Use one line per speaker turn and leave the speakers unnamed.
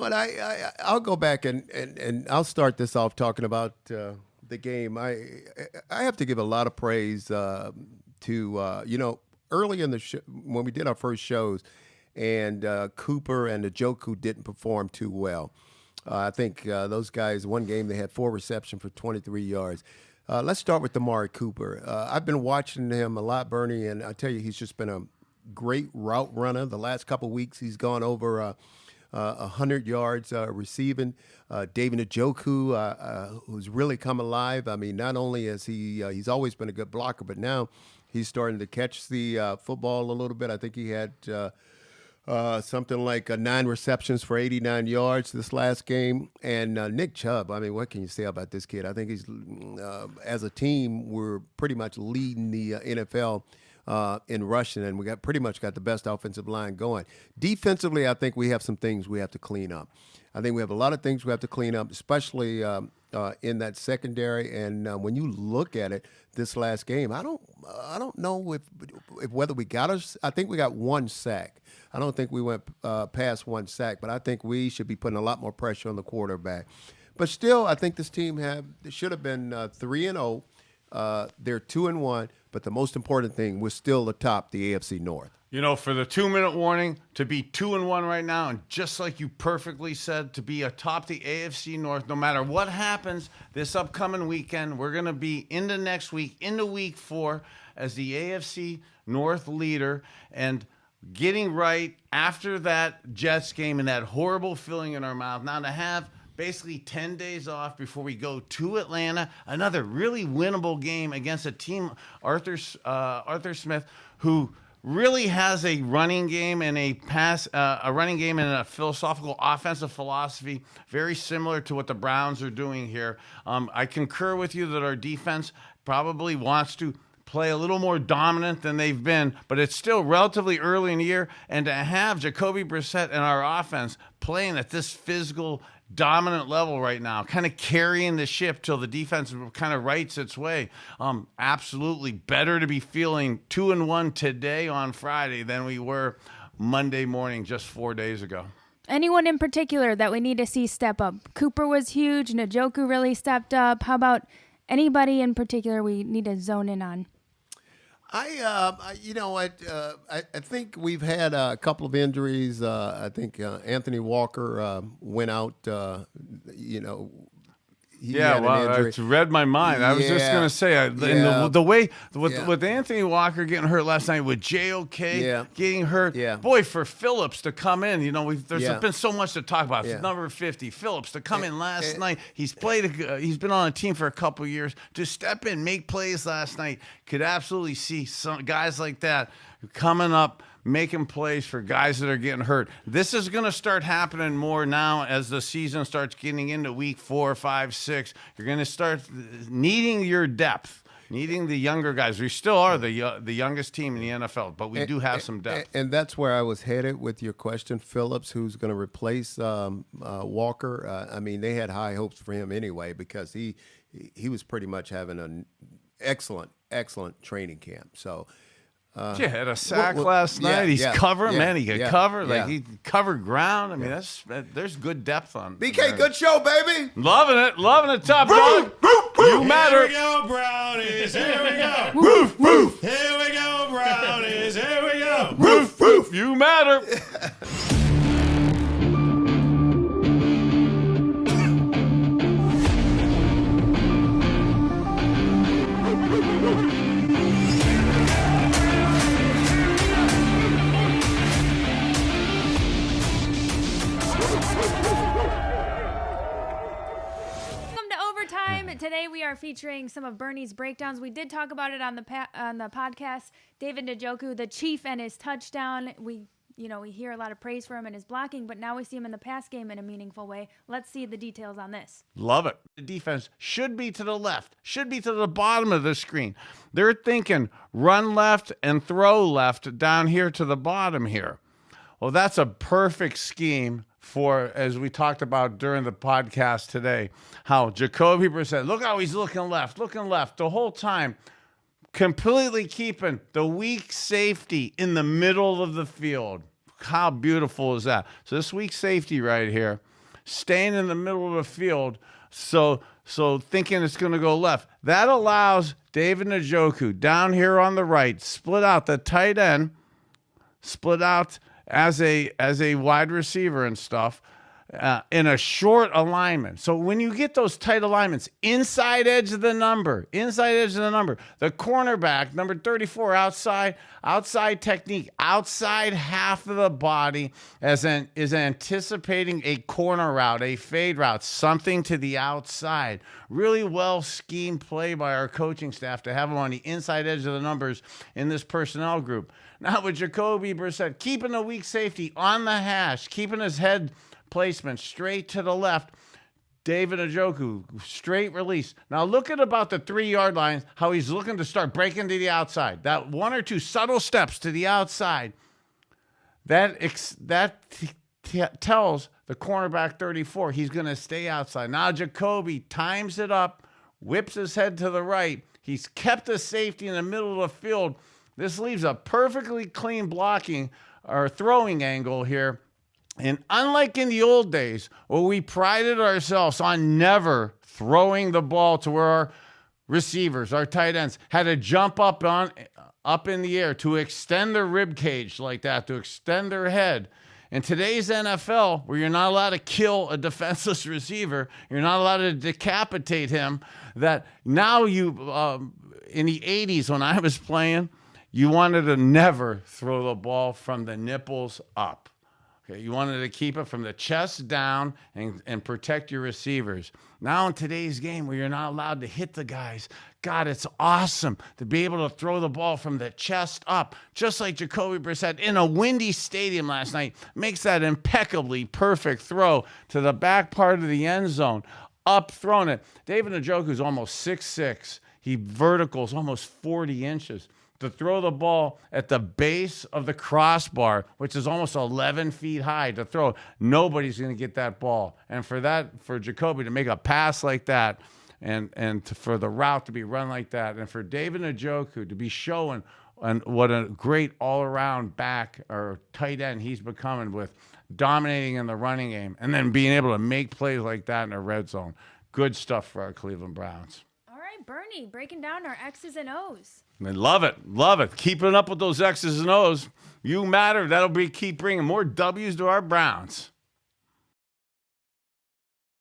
what? I'll go back and I'll start this off talking about the game. I have to give a lot of praise to early in the when we did our first shows, and Cooper and Njoku didn't perform too well. I think those guys, one game they had 4 receptions for 23 yards. Let's start with Amari Cooper. I've been watching him a lot, Bernie, and I tell you, he's just been a great route runner. The last couple of weeks, he's gone over 100 yards receiving. David Njoku, who's really come alive. I mean, not only is he's always been a good blocker, but now he's starting to catch the football a little bit. I think he had something like 9 receptions for 89 yards this last game. And Nick Chubb, I mean, what can you say about this kid? I think he's, as a team, we're pretty much leading the NFL in rushing, and we pretty much got the best offensive line going. Defensively, I think we have some things we have to clean up. I think we have a lot of things we have to clean up, especially in that secondary. And when you look at it, this last game, I don't know if whether we got us. I think we got 1 sack. I don't think we went past 1 sack, but I think we should be putting a lot more pressure on the quarterback. But still, I think this team should have been 3-0. They're 2-1, but the most important thing, we're still atop the AFC North.
You know, for the 2-minute warning, to be 2-1 right now, and just like you perfectly said, to be atop the AFC North, no matter what happens this upcoming weekend, we're going to be into next week, into week 4, as the AFC North leader, and getting right after that Jets game and that horrible feeling in our mouth. Now to have basically 10 days off before we go to Atlanta, another really winnable game against a team, Arthur Smith, who really has a running game and a running game and a philosophical offensive philosophy very similar to what the Browns are doing here. I concur with you that our defense probably wants to play a little more dominant than they've been, but it's still relatively early in the year, and to have Jacoby Brissett and our offense playing at this physical dominant level right now, kind of carrying the ship till the defense kind of rights its way. Absolutely better to be feeling 2-1 today on Friday than we were Monday morning just 4 days ago.
Anyone in particular that we need to see step up? Cooper was huge. Njoku really stepped up. How about anybody in particular we need to zone in on?
I think we've had a couple of injuries. I think Anthony Walker went out. He had an injury.
It's read my mind. I was just going to say, the way with Anthony Walker getting hurt last night, with JOK getting hurt, boy, for Phillips to come in, there's been so much to talk about. Number 50, Phillips to come in last night. He's he's been on a team for a couple of years. To step in, make plays last night, could absolutely see some guys like that coming up, making plays for guys that are getting hurt. This is going to start happening more now as the season starts getting into week 4, 5, 6. You're going to start needing your depth, needing the younger guys. We still are the youngest team in the NFL, but we do have some depth.
And that's where I was headed with your question. Phillips, who's going to replace Walker. I mean, they had high hopes for him anyway, because he was pretty much having an excellent training camp. So.
Had a sack last night. He's covering, man. He could cover. He covered ground. I mean, there's good depth on.
BK, good show, baby.
Loving it, top dog. You matter.
Here we go, Brownies. Here we go.
Roof, roof.
Here we go, Brownies. Here we go.
Roof, roof. You matter.
Today we are featuring some of Bernie's breakdowns. We did talk about it on the podcast. David Njoku, the Chief, and his touchdown. We hear a lot of praise for him and his blocking, but now we see him in the pass game in a meaningful way. Let's see the details on this.
Love it. The defense should be to the left, should be to the bottom of the screen. They're thinking run left and throw left down here to the bottom here. Well, that's a perfect scheme for, as we talked about during the podcast today, how Jacoby Brissett, look how he's looking left the whole time, completely keeping the weak safety in the middle of the field. How beautiful is that? So this weak safety right here staying in the middle of the field. So thinking it's going to go left. That allows David Njoku down here on the right, split out the tight end, split out as a wide receiver and stuff, in a short alignment. So when you get those tight alignments, inside edge of the number, the cornerback, number 34, outside technique, outside half of the body is anticipating a corner route, a fade route, something to the outside. Really well schemed play by our coaching staff to have him on the inside edge of the numbers in this personnel group. Now with Jacoby Brissett, keeping the weak safety on the hash, keeping his head placement straight to the left. David Njoku, straight release. Now look at about the 3-yard line, how he's looking to start breaking to the outside. That one or two subtle steps to the outside, that tells the cornerback 34 he's going to stay outside. Now Jacoby times it up, whips his head to the right. He's kept the safety in the middle of the field. This leaves a perfectly clean blocking or throwing angle here. And unlike in the old days, where we prided ourselves on never throwing the ball to where our receivers, our tight ends, had to jump up in the air to extend their rib cage like that, to extend their head. In today's NFL, where you're not allowed to kill a defenseless receiver, you're not allowed to decapitate him, that now you, in the 80s when I was playing, you wanted to never throw the ball from the nipples up. You wanted to keep it from the chest down and protect your receivers. Now in today's game where you're not allowed to hit the guys, God, it's awesome to be able to throw the ball from the chest up, just like Jacoby Brissett in a windy stadium last night makes that impeccably perfect throw to the back part of the end zone, up throwing it. David Njoku's almost 6'6". He verticals almost 40 inches. To throw the ball at the base of the crossbar, which is almost 11 feet high to throw. Nobody's going to get that ball. And for Jacoby to make a pass like that for the route to be run like that, and for David Njoku to be showing what a great all-around back or tight end he's becoming with dominating in the running game and then being able to make plays like that in the red zone. Good stuff for our Cleveland Browns.
All right, Bernie, breaking down our X's and O's.
I love it. Love it. Keeping up with those X's and O's. You matter. That'll keep bringing more W's to our Browns.